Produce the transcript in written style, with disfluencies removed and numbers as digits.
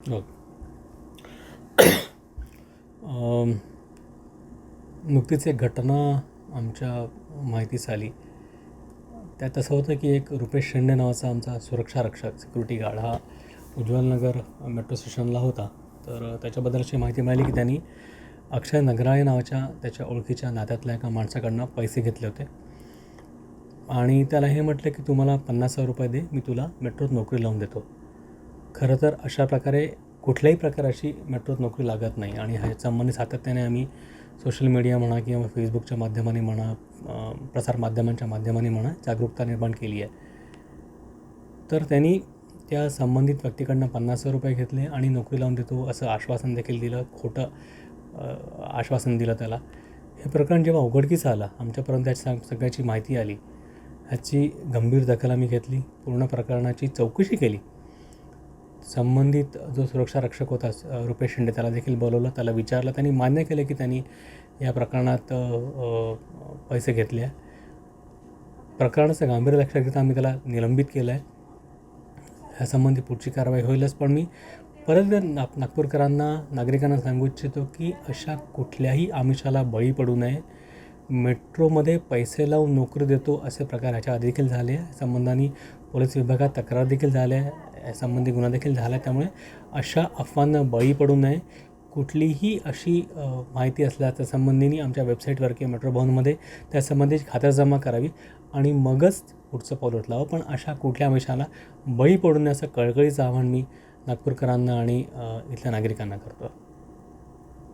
हो. नुकतीच एक घटना आमच्या माहितीस आली. त्यात असं होतं की एक रुपेश शेंडे नावाचा आमचा सुरक्षा रक्षक सिक्युरिटी गार्ड हा उज्ज्वलनगर मेट्रो स्टेशनला होता. तर त्याच्याबद्दल अशी माहिती मिळाली की त्यांनी अक्षय नगराळे नावाच्या त्याच्या ओळखीच्या नात्यातल्या एका माणसाकडनं पैसे घेतले होते आणि त्याला हे म्हटलं की तू मला 50,000 रुपये दे, मी तुला मेट्रोत नोकरी लावून देतो. खरं तर अशा प्रकारे कुठल्याही प्रकाराची मेट्रोत नोकरी लागत नाही आणि ह्या संबंधी सातत्याने आम्ही सोशल मीडिया म्हणा किंवा फेसबुकच्या माध्यमाने म्हणा, प्रसारमाध्यमांच्या माध्यमाने म्हणा, जागरूकता निर्माण केली आहे. तर त्यांनी त्या संबंधित व्यक्तीकडनं 50,000 रुपये घेतले आणि नोकरी लावून देतो असं आश्वासन देखील दिलं, खोटं आश्वासन दिलं त्याला. हे प्रकरण जेव्हा उघडकीस आलं, आमच्यापर्यंत त्याची सगळ्याची माहिती आली, ह्याची गंभीर दखल आम्ही घेतली, पूर्ण प्रकरणाची चौकशी केली. संबंधित जो सुरक्षा रक्षक होता रुपेश शेंडे, त्याला देखील बोलवलं, त्याला विचारलं. त्यांनी मान्य केलं की त्यांनी या प्रकरणात पैसे घेतले आहे. प्रकरणाचं गांभीर्य लक्षात घेता आम्ही त्याला निलंबित केलं आहे. ह्यासंबंधी पुढची कारवाई होईलच. पण मी परत नागपूरकरांना, नागरिकांना सांगू इच्छितो की अशा कुठल्याही आमिषाला बळी पडू नये. मेट्रोमध्ये पैसे लावून नोकरी देतो असे प्रकार ह्याच्या आधी देखील झाले आहे. संबंधाने पोलीस विभागात तक्रार देखील झाल्या आहे, यासंबंधी गुन्हा देखील झाला आहे. त्यामुळे अशा अफवांना बळी पडू नये. कुठलीही अशी माहिती असल्यास त्या संबंधीने आमच्या वेबसाईटवर किंवा मेट्रो भवनमध्ये त्यासंबंधी खातरजमा करावी आणि मगच पुढचं पाऊल उचलावं. पण अशा कुठल्या आमिषाला बळी पडू नये असं कळकळीचं आवाहन मी नागपूरकरांना आणि इथल्या नागरिकांना करतो.